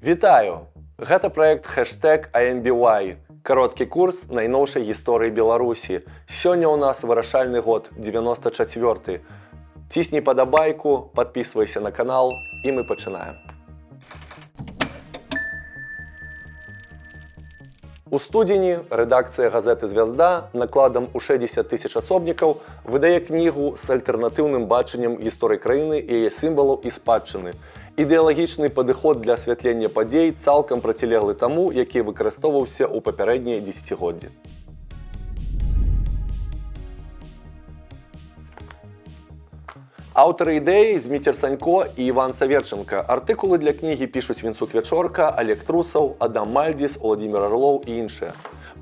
Вітаю! Гэта праект #IMBY. Кароткі курс найноўшай гісторыі Беларусі. Сёння ў нас вырашальны год, 94-й. Цісні падабайку, падпісвайся на канал, і мы пачынаем. У студзені рэдакцыя газеты «Звязда» накладам у 60 000 асобнікаў выдае кнігу з альтэрнатыўным бачаннем гісторыі краіны і яе сімвалаў і спадчыны. Ідэалагічны падыход для асвятлення падзей цалкам процілеглы таму, які выкарыстоўваўся ў папярэднія дзесяцігоддзі. Аўтары ідэі Зміцер Санько і Іван Саверченко. Артыкулы для кнігі пішуць Вінцук Вячорка, Олег Трусаў, Адам Мальдзіс, Уладзімір Арлоў і іншыя.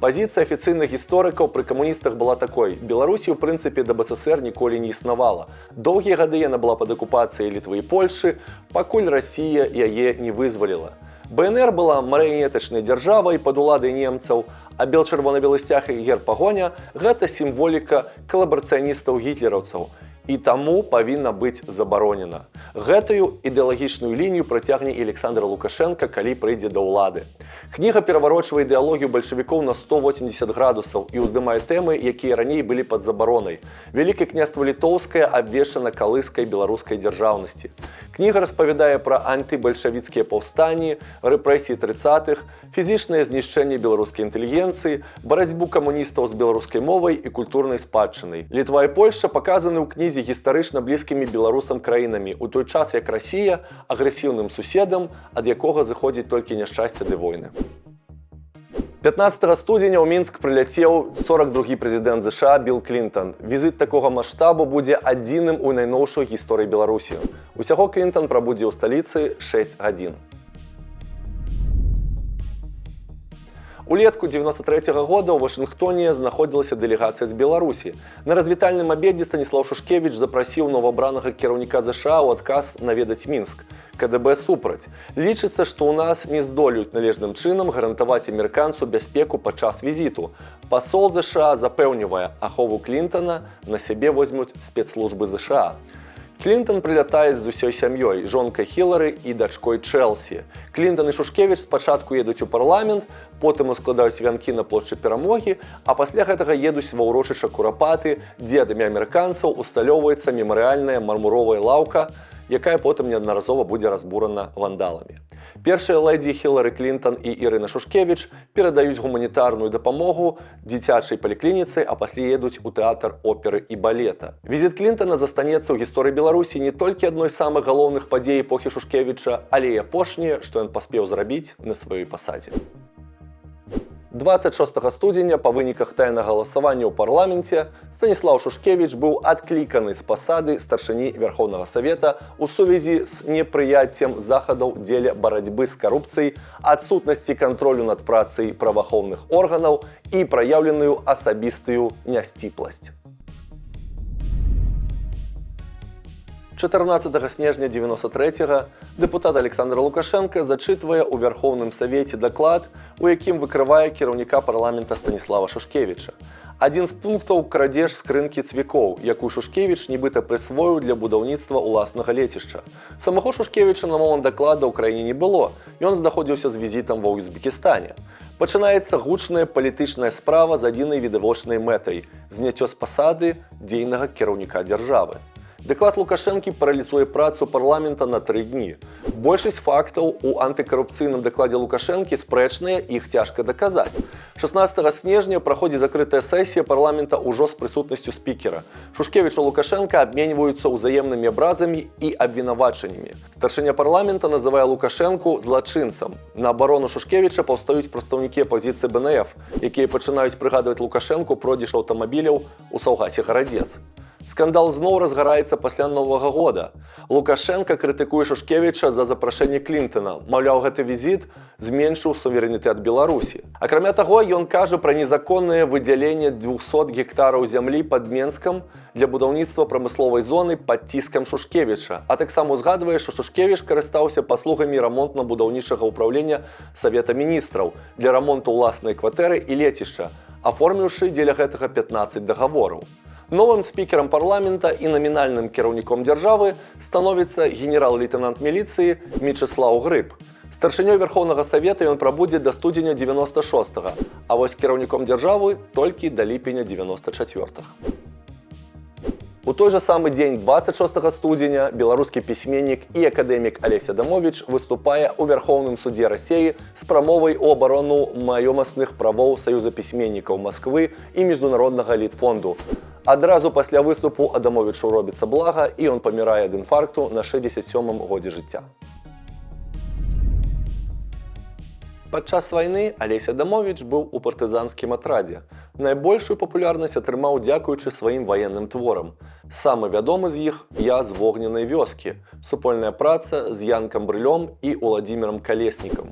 Пазіцыя афіцыйных гісторыкаў пры камуністах была такой. Беларусі, ў прынцыпе, да БССР ніколі не існавала. Доўгія гады яна была пад акупацыяй Літвы і Польшы, пакуль Расія яе не вызваліла. БНР была марыянетачнай дзяржавай пад уладай немцаў, а бел-чырвона-белы сцяг і герб-пагоня – гэта сімволіка калабарацыяністаў-гітлераўцаў. І таму павінна быць забаронена. Гэтую ідэалагічную лінію працягне і Александр Лукашенко, калі прыйдзе да ўлады. Кніга пераварочвае ідэалогію бальшавікоў на 180 градусаў і ўздымае тэмы, якія раней былі пад забаронай. Вялікае княства Літоўскае абвешчана калыскай беларускай дзяржаўнасці. Кніга распавядае пра антыбальшавіцкія паўстанні, рэпрэсіі 30-х, фізічнае знішчэнне беларускай інтэлігенцыі, барацьбу камуністаў з беларускай мовай і культурнай спадчынай. Літва і Польшча паказаны ў кнізе гістарычна блізкімі беларусам краінамі, у той час як Расія агрэсіўным суседам, ад якога зыходзіць толькі няшчасце ды войны. 15 студзеня ў Мінск прыляцеў 42-гі прэзідэнт ЗША Білл Клінтон. Візіт такога маштабу будзе адзіным у найноўшай гісторыі Беларусі. Усяго Клінтон прабудзе ў сталіцы 6 гадзін. Улетку 93-го года ў Вашынгтоне знаходзілася дэлегацыя з Беларусі. На развітальным абедзе Станіслаў Шушкевіч запрасіў новабранага кіраўніка ЗША ў адказ наведаць Мінск. КДБ супраць. Лічыцца, што ў нас не здолеюць належным чынам гарантаваць амерыканцу бяспеку падчас візіту. Пасол ЗША запэўнівае, ахову Клінтона на сябе возьмуць спецслужбы ЗША. Клінтон прылятае з усёй сям'ёй, жонкай Хілары і дачкой Чэлсі. Клінтон і Шушкевіч спачатку едуць у парламент, потым ускладаюць вянкі на плошчы Перамогі, а пасля гэтага едуць ва ўрочышча Курапаты, дзе ад імя амерыканцаў усталёўваецца мемарыяльная мармуровая лаўка, якая потым неаднаразова будзе разбурана вандаламі. Першыя лэдзі Хілары Клінтон і Ірына Шушкевіч перадаюць гуманітарную дапамогу дзіцячай паліклініцы, а пасля едуць у тэатр оперы і балета. Візіт Клінтона застанецца ў гісторыі Беларусі не толькі адной з самых галоўных падзей эпохі Шушкевіча, але і апошняе, што ён паспеў зрабіць на сваёй пасадзе. 26 студзеня па выніках тайнага галасавання ў парламенце Станіслаў Шушкевіч быў адкліканы з пасады старшыні Верхоўнага Савета ў сувязі з непрыяццем захадаў дзеля барацьбы з карупцыяй, адсутнасці кантролю над працай праваахоўных органаў і праяўленую асабістую нясціпласць. 14 снежня 93-го дэпутат Александр Лукашенко зачытвае ў Верхоўным Савеце даклад, у якім выкрывае кіраўніка парламента Станіслава Шушкевіча. Адзін з пунктаў – крадзеж скрынкі цвікоў, якую Шушкевіч нібыта прысвоіў для будаўніцтва ўласнага лецішча. Самого Шушкевіча на момант даклада ў краіне не было, ён знаходзіўся з візітам ва Узбекістане. Пачынаецца гучная палітычная справа з адзінай відавочнай мэтай – зняццё з пасады дзейнага кіраўніка дзяржавы. Даклад Лукашэнкі паралізуе працу парламента на 3 дні. Большасць фактаў у антыкарупцыйным дакладзе Лукашэнкі спрэчныя, іх цяжка даказаць. 16 снежня праходзіць закрытая сесія парламента ўжо з прысутнасцю спікера. Шушкевіч і Лукашенко абменьваюцца ўзаемнымі абразамі і абвінавачаннямі. Старшыня парламента называе Лукашэнку злачынцам. На абарону Шушкевіча паўстаюць прадстаўнікі апазіцыі БНФ, якія пачынаюць прыгадваць Лукашэнку продаж аўтамабіляў у Саўгасе Гарадзец. Скандал зноў разгараецца пасля Новага года. Лукашенко крытыкуе Шушкевіча за запрашэнне Клінтона. Маўляў, гэты візіт зменшыў суверэнітэт Беларусі. Акрамя таго, ён кажа пра незаконнае выдзяленне 200 гектараў зямлі пад Менскам для будаўніцтва прамысловай зоны пад ціскам Шушкевіча, а таксама узгадвае, што Шушкевіч карыстаўся паслугамі рамонтна-будаўнічага ўпраўлення Савета міністраў для рамонту ўласнай кватэры і лецішча, аформіўшы дзеля гэтага 15 дагавораў. Новым спікерам парламента і намінальным кіраўніком дзяржавы становіцца генерал-лейтенант міліцыі Мечыслаў Грыб. З Старшынёй Верховнага Савета ён прабудзе да студзеня 96-го, а вось кіраўніком дзяржавы толькі да ліпеня 94-го. У той жа самы дзень 26 студзеня беларускі пісьменнік і акадэмік Алесь Адамовіч выступае ў Верхоўным судзе Расіі з прамовай у абарону маёмасных правоў Саюза пісьменнікаў Масквы і міжнароднага літфонду. Адразу пасля выступу Адамовічу робіцца блага, і ён памірае ад інфаркту на 67-м годзе жыцця. Падчас вайны Алесь Адамовіч быў у партызанскім атрадзе. Найбольшую папулярнасць атрымаў дзякуючы сваім ваенным творам. Самы вядомы з іх «Я з вогненнай вёскі», супольная праца з Янкам Брылём і Уладзімірам Калеснікам.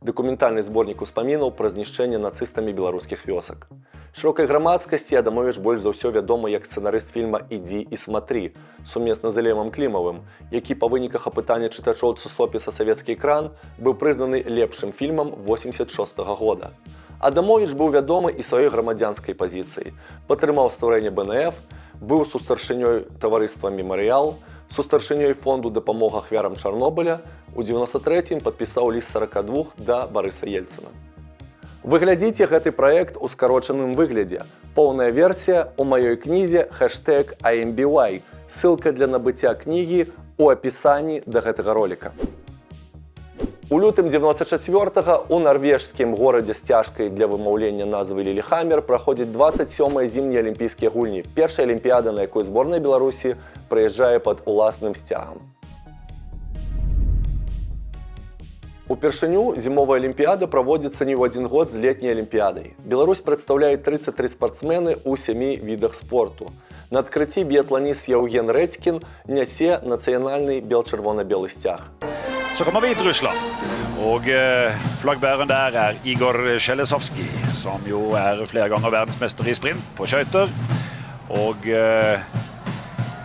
Дакументальны зборнік успамінаў пра знішчэнне нацыстамі беларускіх вёсак. Шырокай грамадскасці Адамовіч больш за ўсё вядомы як сцэнарыст фільма «Ідзі і смотрі» сумесна з Іллем Клімавым, які па выніках апытання чытачоў часопіса «Савецкі экран» быў прызнаны лепшым фільмам 86-го года. Адамовіч быў вядомы і сваёй грамадзянскай пазіцыяй, падтрымаў стварэнне БНФ, быў сустаршынёй таварыства «Мемарыял», сустаршынёй фонду дапамога ахвярам Чарнобыля, у 93-м падпісаў ліст 42 да Барыса Ельцына. Вы глядзіце гэты праект у скарочаным выглядзе. Поўная версія ў маёй кнізе #IMBY. Ссылка для набыцця кнігі ў апісанні да гэтага роліка. У лютым 94-го у нарвежскім горадзе з цяжкай для вымаўлення назвы Лілехаммер праходзіць 27-е зімнія алімпійскія гульні, першая алімпіяда, на якой зборная Беларусі прыязджае пад уласным сцягам. Упершыню зімовая алімпіяда праводзіцца не ў адзін год з летняй алімпіядай. Беларусь прадстаўляе 33 спартсмены ў 7 відах спорту. На адкрыцці біятланіст Євген Редькін нясе нацыянальны бел-чырвона-белы сцяг. Så kommer Hviterussland, og flaggbæreren der er Igor Sjelesovskij, som jo er flere ganger verdensmester i sprint på skøyter. Og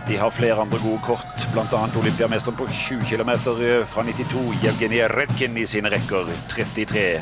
de har flere andre gode kort, blant annet olympiamesteren på 20 km fra 92, Yevgeniy Redkin, i sine rekker, 33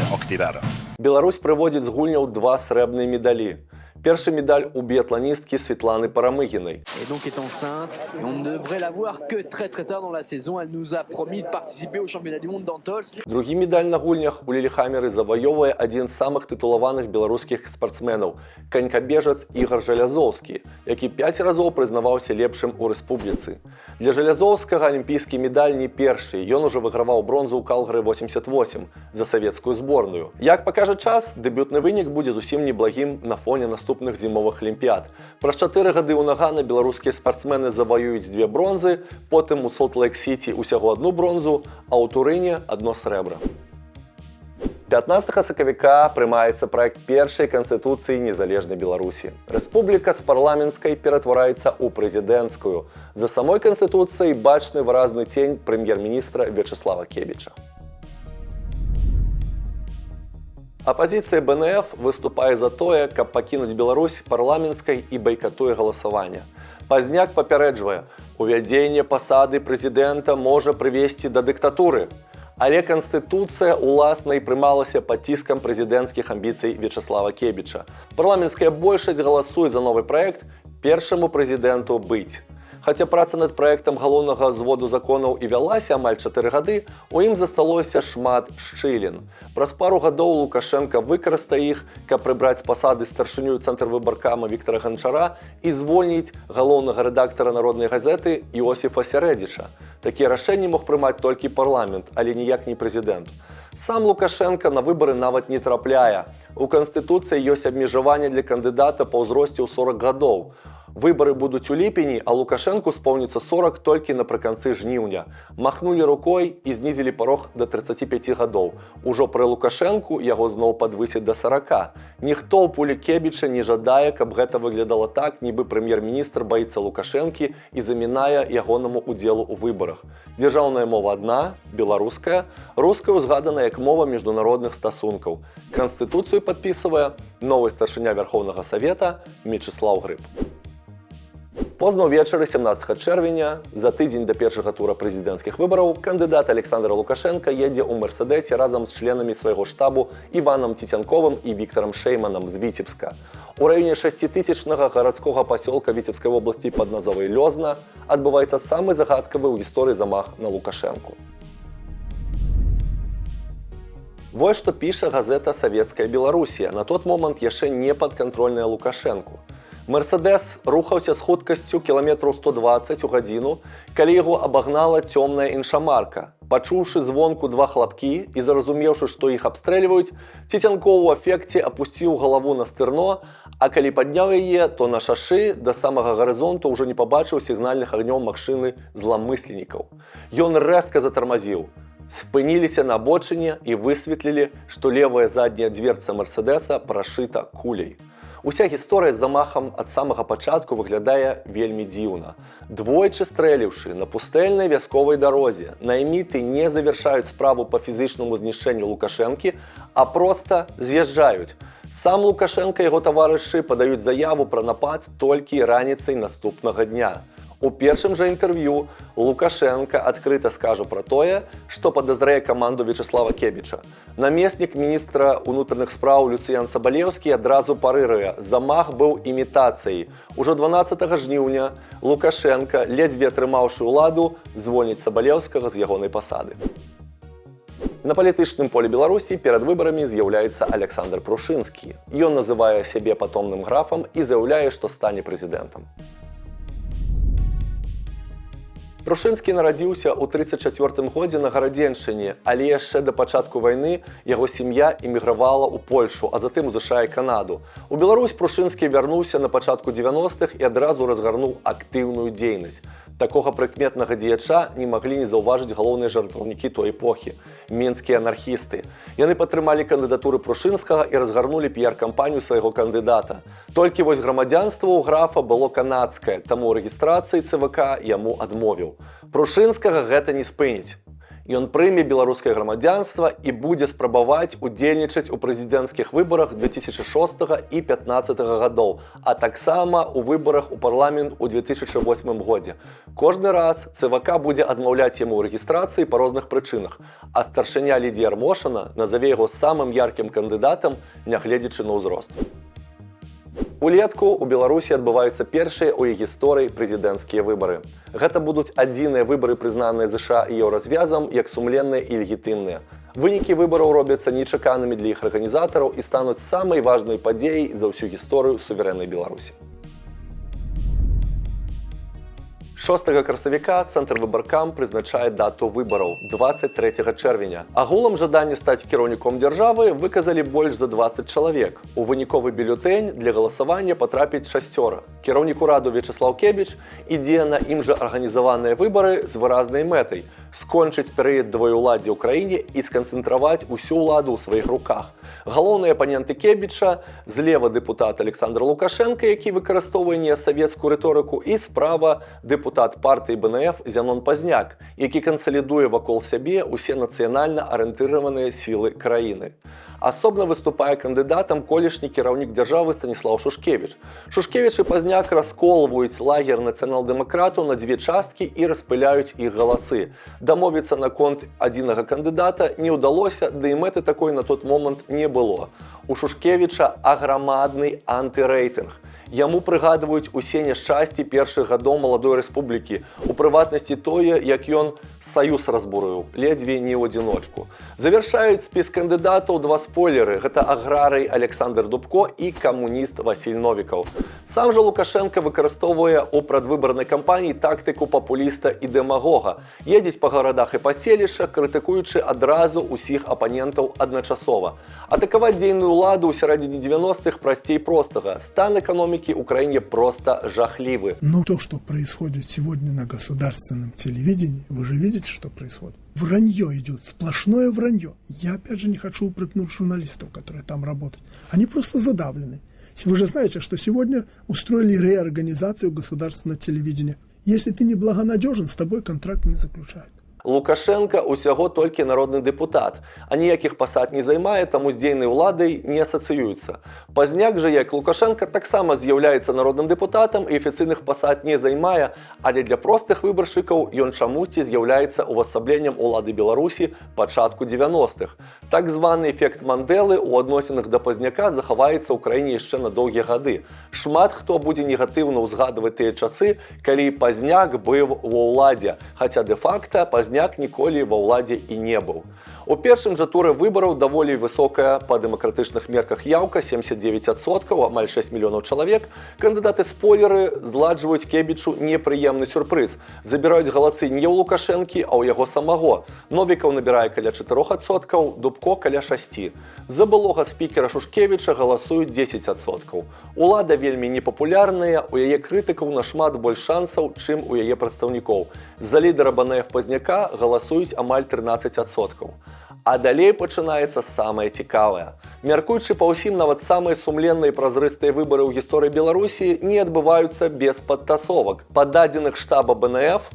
aktive er det. Беларусь прыводзіць з гульняў 2 срэбныя медалі. Першы медаль у біятланісткі Светланы Парамыгінай. Et donc est enceinte, et on ne devrait la voir que très tard dans la saison. Elle nous a promis de participer au championnat du monde d'Antols. Другі медаль на гульнях у Лілехаммеры заваёвае адзін з самых тытулаваных беларускіх спартсменаў – канькабежац Ігор Жалязоўскі, які 5 разоў прызнаваўся лепшым у рэспубліцы. Для Жалязоўскага алімпійскі медаль не першы, ён ужо выграваў бронзу ў Калгары 88 за савецкую зборную. Як пакажа час, дэбютны вынік будзе зусім неблагім на фоне наступных зімовых алімпіяд. Праз 4 гады ў Нагана беларускія спартсмены заваююць 2 бронзы, потым у Солт-Лейк-Сіці ўсяго 1 бронзу, а ў Турыне 1 срэбра. 15 сакавіка прымаецца праект першай канстытуцыі незалежнай Беларусі. Рэспубліка з парламенцкай ператвараецца ў прэзідэнцкую. За самой канстытуцыяй бачны выразны цень прэм'ер-міністра Вячеслава Кебіча. Апазіцыя БНФ выступае за тое, каб пакінуць Беларусь парламенцкай і байкатуе галасавання. Пазняк папярэджвае, увядзенне пасады прэзідэнта можа прывесці да дыктатуры. Але Канстытуцыя уласна і прымалася пад ціскам прэзідэнцкіх амбіцый Вячеслава Кебіча. Парламенцкая большасць галасуе за новы праект першаму прэзідэнту быць. Хаця праца над праектам галоўнага зводу законаў і вялася амаль 4 гады, у ім засталося шмат шчылін. Праз пару гадоў Лукашенка выкарыстае іх, каб прыбраць з пасады старшыню цэнтрвыбаркама Віктара Ганчара і звольніць галоўнага рэдактара народнай газеты Іосіфа Сярэдзіча. Такія рашэнні мог прымаць толькі парламент, але ніяк не прэзідэнт. Сам Лукашенка на выбары нават не трапляе. У Канстытуцыі ёсць абмежаванне для кандыдата па ўзросце ў 40 гадоў. Выбары будуць у ліпені, а Лукашенку споўніцца 40 толькі напрыканцы жніўня. Махнулі рукой і знізілі парог да 35 гадоў. Ужо пры Лукашенку яго зноў падвысяць да 40. Ніхто ў пулі Кебіча не жадае, каб гэта выглядала так, нібы прэм'ер-міністр баіцца Лукашэнкі і замінае ягонаму удзелу ў выбарах. Дзяржаўная мова адна, беларуская, руская узгадана як мова міжнародных стасункаў. Канстытуцыю падпісывае новы старшыня Верхоўнага Савета Мечыслаў Грыб. Позна ўвечары 17 чэрвеня, за тыдзень да першага тура прэзідэнцкіх выбараў, кандыдат Александр Лукашенка едзе ў Мерседесе разам з членамі свайго штабу Іванам Цецянковым і Віктарам Шэйманам з Віцебска. У раёне 6-тысячнага гарадскога пасёлка Віцебскай вобласці пад назвай Лёзна адбываецца самы загадкавы ў гісторыі замах на Лукашэнку. Вось што піша газета «Савецкая Беларусія», на тот момант яшчэ не падкантрольная Лукашэнку. Мерседес рухаўся з хуткасцю кіламетраў 120 у гадзіну, калі яго абагнала цёмная іншамарка. Пачуўшы звонку два хлапкі і зразумеўшы, што іх абстрэльваюць, Цецянкоў у эфекце апусціў галаву на стырно, а калі падняў яе, то на шашы да самага гарызонту ўжо не пабачыў сігнальных агнёў машыны зламысленнікаў. Ён рэзка затармазіў. Спыніліся на абочыне і высветлілі, што левая задняя дверца Мерседеса прашыта куляй. Уся гісторыя з замахам ад самага пачатку выглядае вельмі дзіўна. Двойчы стрэліўшы на пустэльнай вясковай дарозе, найміты не завяршаюць справу па фізычнаму знішчэнню Лукашэнкі, а проста з'язджаюць. Сам Лукашенко і яго таварышы падаюць заяву пра напад толькі раніцай наступнага дня. У першым жа інтэрв'ю Лукашенко адкрыта скажа пра тое, што падазрае каманду Вячеслава Кебіча. Намеснік міністра ўнутраных спраў Люцыян Сабалеўскі адразу парыруе. Замах быў імітацыяй. Ужо 12 жніўня Лукашенко, ледзьве атрымаўшы ўладу, звольніць Сабалеўскага з ягонай пасады. На палітычным полі Беларусі перад выбарамі з'яўляецца Александр Прушынскі. Ён называе сябе патомным графам і заяўляе, што стане прэзідэнтам. Прушынскі нарадзіўся ў 1934 годзе на Гарадзеншчыне, але яшчэ да пачатку вайны яго сям'я эмігравала ў Польшу, а затым у ЗША і Канаду. У Беларусь Прушынскі вярнуўся на пачатку 90-х і адразу разгарнуў актыўную дзейнасць. Такога прыкметнага дзеяча не маглі не заўважыць галоўныя жартаўнікі той эпохі – менскія анархісты. Яны падтрымалі кандыдатуры Прушынскага і разгарнулі піяр-кампанію свайго кандыдата. Толькі вось грамадзянства ў графа было канадскае, таму ў рэгістрацыі ЦВК яму адмовіў. Прушынскага гэта не спыніць. Ён прыме беларускае грамадзянства і будзе спрабаваць удзельнічаць у прэзідэнцкіх выбарах 2006 і 2015 гадоў, а таксама ў выбарах у парламент у 2008 годзе. Кожны раз ЦВК будзе адмаўляць яму ў рэгістрацыі па розных прычынах, а старшыня Лідія Армошына назаве яго самым яркім кандыдатам, нягледзячы на ўзрост. Улетку у Беларусі адбываюцца першыя ў іх гісторыі прэзідэнцкія выбары. Гэта будуць адзіныя выбары, прызнаныя ЗША і Еўразвязам як сумленныя і легітымныя. Вынікі выбараў робяцца нечаканымі для іх арганізатараў і стануць самай важнай падзеяй за ўсю гісторыю суверэннай Беларусі. 6 красавіка Цэнтр Выбаркам прызначае дату выбараў – 23 чэрвеня. Агулам жаданне стаць кіраўніком дзяржавы выказалі больш за 20 чалавек. У выніковы бюлетэнь для галасавання патрапіць 6. Кіраўнік ураду Вячеслав Кебіч ідзе на ім жа арганізаваныя выбары з выразнай мэтай – скончыць перыяд двоеўладдзя ў краіне і сканцэнтраваць усю ўладу ў сваіх руках. Галоўныя апаненты Кебіча – злева дэпутат Александр Лукашенко, які выкарыстоўвае неасавецкую рыторыку, і справа дэпутат партыі БНФ Зянон Пазняк, які кансалідуе вакол сябе усе нацыянальна арыентыраваныя сілы краіны. Асобна выступае кандыдатам колішні кіраўнік дзяржавы Станіслаў Шушкевіч. Шушкевіч і Пазняк расколваюць лагер нацыянал-дэмакратаў на дзве часткі і распыляюць іх галасы. Дамовіцца наконт адзінага кандыдата не ўдалося, ды і мэты такой на тот момант не было. У Шушкевіча аграмадны антырэйтынг. Яму прыгадваюць усе няшчасці першых гадоў маладой рэспублікі, у прыватнасці тое, як ён саюз разбурыў, ледзьве не ў адзіночку. Завяршаюць спіс кандыдатаў два спойлеры – гэта аграрый Александр Дубко і камуніст Васіль Новікаў. Сам жа Лукашенко выкарыстоўвае ў прадвыбарнай кампаніі тактыку папуліста і дэмагога. Едзець па гарадах і паселішчах, крытыкуючы адразу ўсіх апанентаў адначасова. Атакаваць дзейную ўладу ў сярэдзіне 90-х прасцей простага. Стан эканомікі ў краіне просто жахливы. Но то, что происходит сегодня на государственном телевидении, вы же видите, что происходит. Вранье идет, сплошное вранье. Я опять же не хочу упрекнуть журналистов, которые там работают. Они просто задавлены. Вы же знаете, что сегодня устроили реорганизацию государственного телевидения. Если ты не благонадежен, с тобой контракт не заключают. Лукашенко усяго толькі народны дэпутат, а ніякіх пасад не займае, таму з дзейнай уладай не асацыюецца. Пазняк жа, як Лукашенко, таксама з'яўляецца народным дэпутатам і афіцыйных пасад не займае, але для простых выбаршчыкаў ён чамусьці з'яўляецца увасабленнем улады Беларусі пачатку 90-х. Так званы эфект Мандэлы ў адносінах да Пазняка захаваецца ў краіне яшчэ на доўгія гады. Шмат хто будзе негатыўна ўзгадваць тыя часы, калі Пазняк быў ва ўладзе, хаця дэ-факта Пазняк ніколі ва ўладзе і не быў. У першым жа туры выбараў даволі высокая па дэмакратычных мерках яўка 79%, амаль 6 мільёнаў чалавек. Кандыдаты-спойлеры зладжваюць Кебічу непрыемны сюрпрыз. Забіраюць галасы не ў Лукашэнкі, а ў яго самого. Новікаў набірае каля 4%, Дубко каля 6%. За былога спікера Шушкевіча галасуюць 10%. Улада вельмі непапулярная, у яе крытыкаў нашмат больш шансаў, чым у яе прадстаўнікоў. За лідара БНФ Пазняка галасуюць амаль 13%. А далей пачынаецца самае цікавае. Мяркуючы па ўсім, нават самыя сумленныя і празрыстыя выбары ў гісторыі Беларусі не адбываюцца без падтасовак. Па дадзеных штаба БНФ,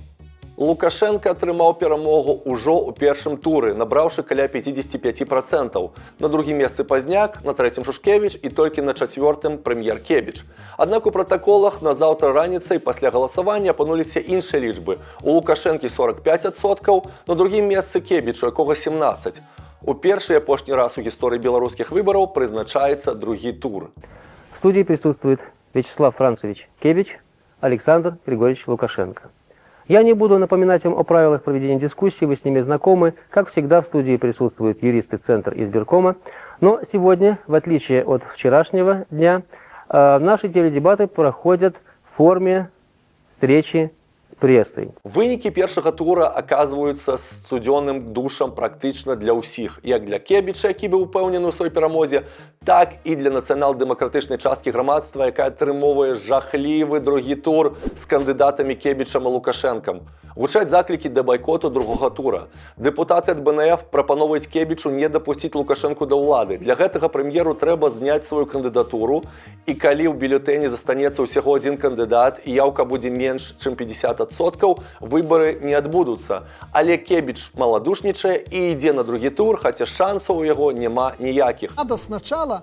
Лукашенко атрымаў перамогу ўжо ў першым туры, набраўшы каля 55%. На другім месцы Пазняк, на трэцім Шушкевіч і толькі на чацвёртым прэм'ер Кебіч. Аднак у пратаколах на заўтра раніцай пасля галасавання апынуліся іншыя лічбы. У Лукашэнкі 45%, на другім месцы Кебіч, у якога 17%. У першы і апошні раз у гісторыі беларускіх выбараў прызначаецца другі тур. В студии присутствует Вячеслав Францевич Кебич, Александр Григорьевич Лукашенко. Я не буду напоминать вам о правилах проведения дискуссии, вы с ними знакомы. Как всегда, в студии присутствуют юристы Центр избиркома. Но сегодня, в отличие от вчерашнего дня, наши теледебаты проходят в форме встречи с прессой. Вынікі першага тура аказваюцца студзённым душам практычна для ўсіх, як для Кебіча, які быў упэўнены ў сваёй перамозе, так і для нацыянал-дэмакратычнай часткі грамадства, якая атрымоўвае жахлівы другі тур з кандыдатамі Кебічам і Лукашэнкам. Гучаць заклікі да байкоту другога тура. Дэпутаты ад БНФ прапановваюць Кебічу не дапусціць Лукашэнку да ўлады. Для гэтага прэм'еру трэба зняць сваю кандыдатуру, і калі ў бюлетэні застанецца ўсяго адзін кандыдат і яўка будзе менш, чым 50%, выбары не адбудуцца. Але Кебіч маладушнічае і ідзе на другі тур, хаця шансаў у яго няма ніякіх. Надо сначала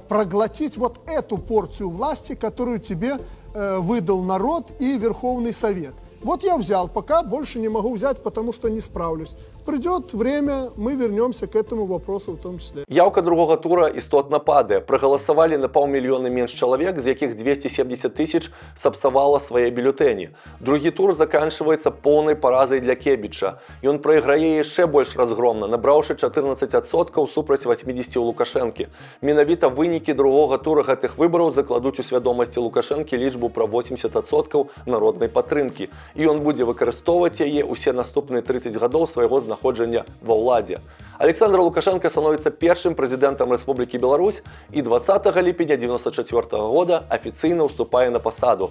проглотить вот эту порцию власти, которую тебе выдал народ и Верховный Совет. Вот я взял, пока больше не могу взять, потому что не справлюсь. Придет время, мы вернемся к этому вопросу в том числе. Яўка другога тура істотна падае. Прагаласавалі на паўмільёна менш чалавек, з якіх 270 тысяч сапсавала свае бюлетэні. Другі тур заканчваецца поўнай паразай для Кебіча. Ён прайграе яшчэ больш разгромна, набраўшы 14% супраць 80 у Лукашэнкі. Менавіта вынікі другога тура гэтых выбараў закладуць у свядомасці Лукашэнкі лічбу пра 80% народнай падтрымкі. І ён будзе выкарыстоўваць яе ўсе наступныя 30 гадоў свайго знаходжання ва ўладзе. Александр Лукашенко становіцца першым прэзідэнтам Рэспублікі Беларусь і 20 ліпеня 1994 года афіцыйна ўступае на пасаду.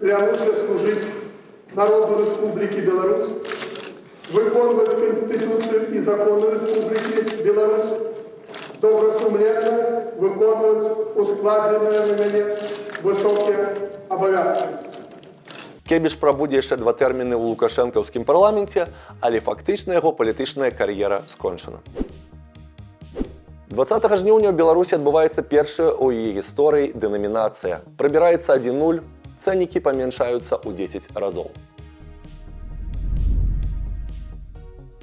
Клянуся служить народу Республики Беларусь, выполнять Конституцию и законы Республики Беларусь, добросумленно выполнять ускладенные на меня высокие обовязки. Кебіч прабудзе яшчэ 2 тэрміны ў лукашэнкаўскім парламенце, але фактычна яго палітычная кар'ера скончана. 20 жніўня ў Беларусі адбываецца першая ў яе гісторыі дэнамінацыя. Прыбіраецца 1-0, цэннікі паменшаюцца ў 10 разоў.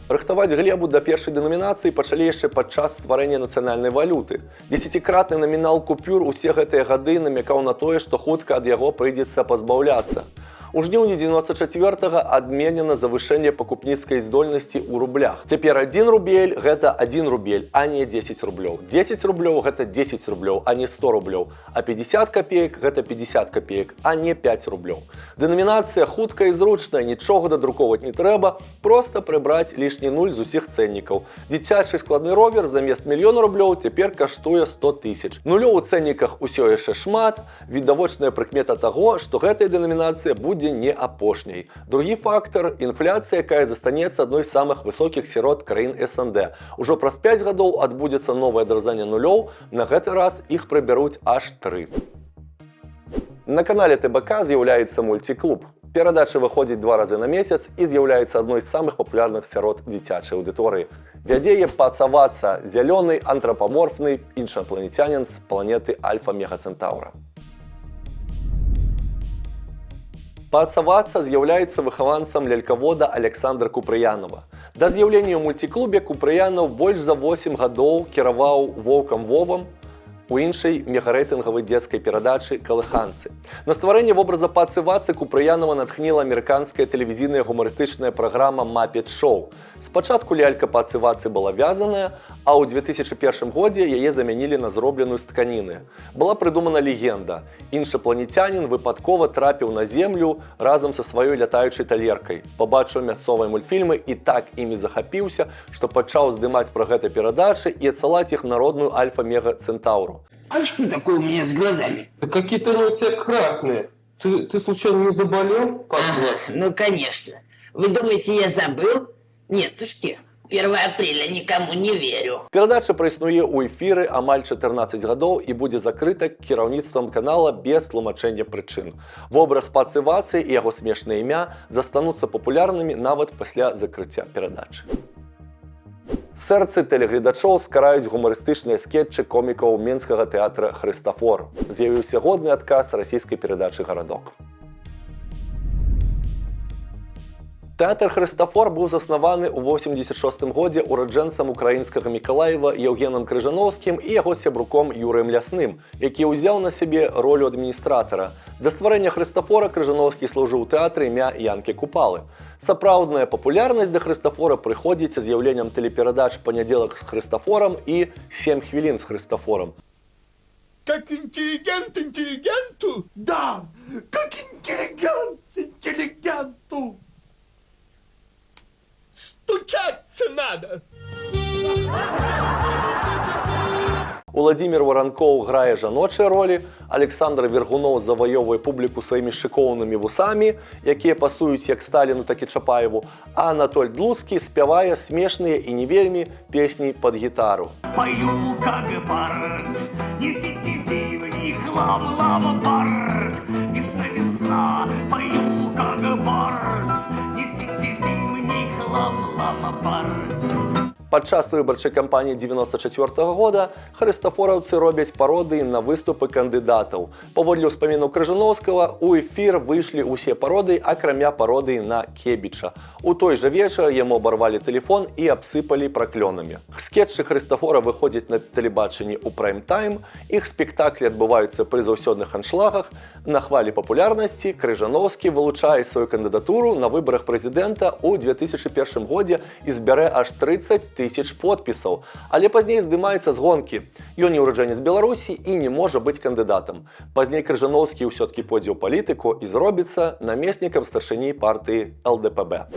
Рыхтаваць глебу да першай дэнамінацыі пачалі яшчэ падчас стварэння нацыянальнай валюты. 10-кратны намінал купюр усе гэтыя гады намякаў на тое, што хутка ад яго прыйдзецца пазбаўляцца. У жніўні 94-го адменена завышэнне пакупніцкай здольнасці ў рублях. Цяпер 1 рубель – гэта 1 рубель, а не 10 рублёў. 10 рублёў – гэта 10 рублёў, а не 100 рублёў. А 50 копеек – гэта 50 копеек, а не 5 рублёў. Дэнамінацыя хуткая і зручная, нічога дадруковаць не трэба, проста прыбраць лішні 0 з усіх цэннікаў. Дзіцячы складны ровер замест 1 000 000 рублёў цяпер каштуе 100 000. Нулёў у цэнніках усё яшчэ шмат, відавочная прыкмета таго, што гэтая дэнамінацыя будзе не апошняй. Другі фактар – інфляцыя, якая застанецца адной з самых высокіх сярод краін СНД. Ужо праз 5 гадоў адбудзецца новае адразанне нулёў, на гэты раз іх прыбяруць аж 3. На канале ТБК з'яўляецца мульціклуб. Перадача выходзіць 2 разы на месяц і з'яўляецца адной з самых папулярных сярод дзіцячай аўдыторыі. Вядзе яе Пацаваца, зялёны, антрапаморфны іншапланецянін з планеты Альфа-Мега-Центаўра. Пацаваца з'яўляецца выхаванцам лялькавода Александра Купрыянова. Да з'яўлення ў мульціклубе Купрыянаў больш за 8 гадоў кіраваў Воўкам Вовам, у іншай мегарэйтынгавай дзецкай перадачы «Калыханцы». На стварэнне вобраза Пацы Вацык у Прыянова натхніла амерыканская тэлевізійная гумарыстычная праграма «Маппет Шоу». Спачатку лялька Пацы Вацы была вязаная, а ў 2001 годзе яе замянілі на зробленую з тканіны. Была прыдумана легенда. Іншапланетянін выпадкова трапіў на Землю разам са сваёй лятаючай талеркай, пабачыў мясцовыя мультфільмы і так імі захапіўся, што пачаў здымаць пра гэта перадачы і адсылаць іх народную альфа-мега-цэнтаўру. А что такое у меня с глазами? Да какие-то они у тебя красные. Ты случайно не заболел? Ну, конечно. Вы думаете, я забыл? Нетушки. 1 апреля никому не верю. Перадача праіснуе ў эфіры амаль 14 гадоў і будзе закрыта кіраўніцтвам канала без тлумачэння прычын. Вобраз Пацы Вацы і яго смешнае імя застануцца папулярнымі нават пасля закрыцця перадачы. Сэрцы тэлегледачоў скараюць гумарыстычныя скетчы комікаў менскага тэатра «Хрыстафор». З'явіўся годны адказ расійскай перадачы «Гарадок». Тэатр «Хрыстафор» быў заснаваны ў 1986 годзе ураджэнцам украінскага Мікалаева Яўгенам Крыжановскім і яго сябруком Юрыем Лясным, які ўзяў на сябе ролю адміністратара. Да стварэння «Хрыстафора» Крыжановскі служыў у тэатры імя Янкі Купалы. Сапраўдная папулярнасць да «Хрыстафора» прыходзіць з з'яўленнем тэлеперадач «Панядзелак з Хрыстафорам» і «7 хвілін з Хрыстафором». Как интеллигент интеллигенту? Да, как интеллигент интеллигенту. Стучаться надо. Уладзімір Варанкоў грае жаночыя ролі, Александр Вергуноў заваёўвае публіку сваімі шыкоўнымі вусамі, якія пасуюць як Сталіну, так і Чапаеву, а Анатоль Длуцкі спявае смешныя і не вельмі песні пад гітару. Пою, как бард, несите зимний хлам, лава бард, весна, весна, пою, как бард, несите зимний хлам, лава бард. Падчас выбарчай кампаніі 1994 года хрыстафораўцы робяць пародыі на выступы кандыдатаў. Паводле ўспамінаў Крыжановскага, у эфір выйшлі ўсе пародыі, акрамя пародыі на Кебіча. У той жа вечар яму абарвалі тэлефон і абсыпалі праклёнамі. Скетчы Хрыстафора выходзяць на тэлебачанні ў прайм-тайм, іх спектаклі адбываюцца пры заўсёдных аншлагах. На хвалі папулярнасці Крыжановскі вылучае сваю кандыдатуру на выбарах прэзідэнта ў 2001 годзе і збярэ аж 30 000 подпісаў, але пазней здымаецца з гонкі. Ён не ураджэнец Беларусі і не можа быць кандыдатам. Пазней Крыжановскі ўсё-ткі пойдзе ў палітыку і зробіцца намеснікам старшыні партыі ЛДПБ.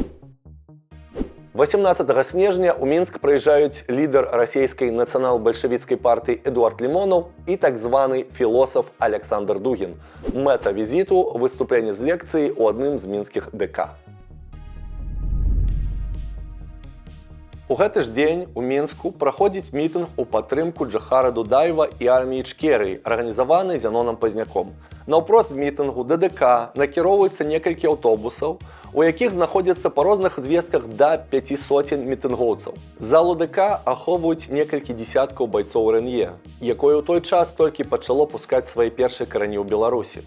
18 снежня ў Мінск прыязджаюць лідар расійскай нацыянал-бальшавіцкай партыі Эдуард Лімонаў і так званы філосаф Александр Дугін. Мэта візіту – выступленне з лекцыяй у адным з мінскіх ДК. У гэты ж дзень у Мінску праходзіць мітынг у падтрымку Джахара Дудаева і арміі Ічкерыі, арганізаваны Зяноном Пазняком. Наўпрост з мітынгу да ДК накіроўваецца некалькі аўтобусаў, у якіх знаходзяцца па розных звестках да 500 мітынгоўцаў. Залу ДК ахоўваюць некалькі дзесяткаў байцоў РНЕ, якое ў той час толькі пачало пускаць свае першыя карані ў Беларусі.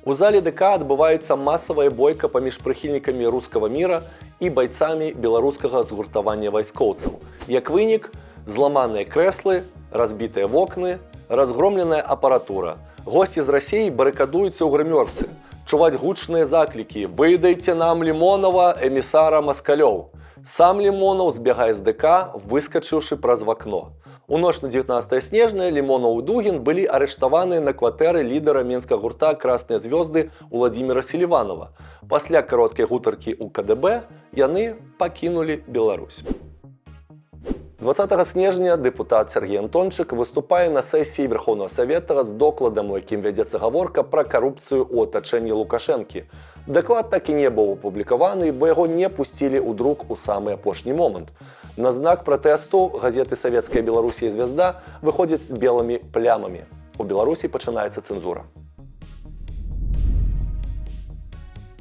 У зале ДК адбываецца масавая бойка паміж прыхільнікамі рускага міра і байцамі беларускага згуртавання вайскоўцаў. Як вынік, зламаныя крэслы, разбітыя вокны, разгромленая апаратура. Госці з Расіі барыкадуюцца ў грымёрцы. Чуваць гучныя заклікі «Выдайце нам Лімонова, эмісара Маскалёў». Сам Лімонаў збягае з ДК, выскачыўшы праз вакно. У ноч на 19 снежня Лімонаў і Дугін былі арыштаваны на кватэры лідара менскага гурта «Красныя звёзды» Уладзіміра Селіванова. Пасля кароткай гутаркі ў КДБ яны пакінулі Беларусь. 20 снежня дэпутат Сергей Антончык выступае на сесіі Верховнага Савета з докладам, у якім вядзецца гаворка пра карупцыю ў атачэнні Лукашэнкі. Даклад так і не быў апублікаваны, бо яго не пусцілі ў друк у самы апошні момант. На знак пратэсту газеты «Савецкая Беларусі» і «Звезда» выходзяць з белымі плямамі. У Беларусі пачынаецца цэнзура.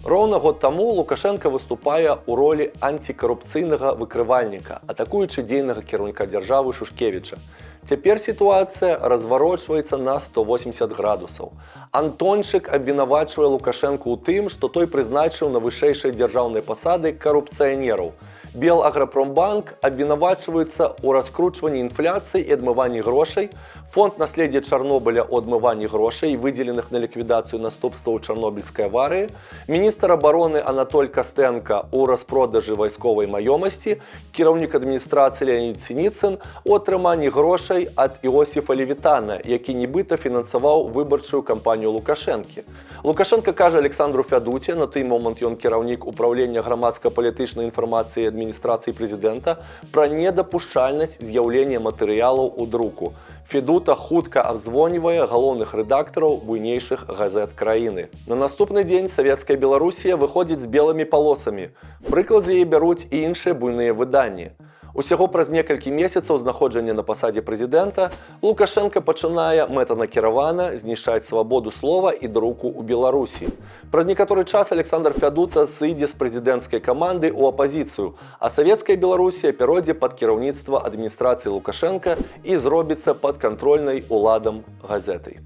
Роўна год таму Лукашенко выступае ў ролі антикарупцыйнага выкрывальніка, атакуючы дзейнага кіраўніка дзяржавы Шушкевіча. Цяпер сітуацыя разварочваецца на 180 градусаў. Антончык абвінавачвае Лукашэнку ў тым, што той прызначыў на вышэйшыя дзяржаўныя пасады карупцыянераў. Белаграпромбанк абвінавачваецца ў раскручванні інфляцыі і адмыванні грошай, Фонд наследия Чарнобыля у адмыванні грошай, выдзеленых на ліквідацыю наступстваў Чарнобыльскай аварыі, міністр абароны Анатоль Костенко у распродажы вайсковай маёмасці, кіраўнік адміністрацыі Леонід Сініцын у атрыманні грошай ад Іосіфа Левітана, які нібыта фінансаваў выбарчую кампанію Лукашэнкі. Лукашенко кажа Александру Фядуце, на той момант ён кіраўнік управлення грамадска-палітычнай інфармацыі адміністрацыі прэзідэнта, пра недапушчальнасць з'яўлення матэрыялаў у друку. Федута хутка абзвонівае галоўных рэдактараў буйнейшых газет краіны. На наступны дзень савецкая Беларусія выходзіць з белымі палосамі. Прыклад з яе бяруць і іншыя буйныя выданні. Усяго праз некалькі месяцаў знаходжання на пасадзе прэзідэнта Лукашенко пачынае мэтанакіравана знішчаць свабоду слова і друку ў Беларусі. Праз некаторы час Александр Фядута сыдзе з прэзідэнцкай каманды ў апазіцыю, а савецкая Беларусія перайдзе пад кіраўніцтва адміністрацыі Лукашенка і зробіцца падкантрольнай уладам газетай.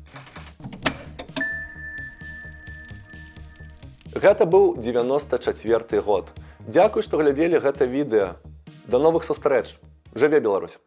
Гэта быў 94 год. Дзякуй, што глядзелі гэта відэа. До новых сустрэч. Жыве Беларусь!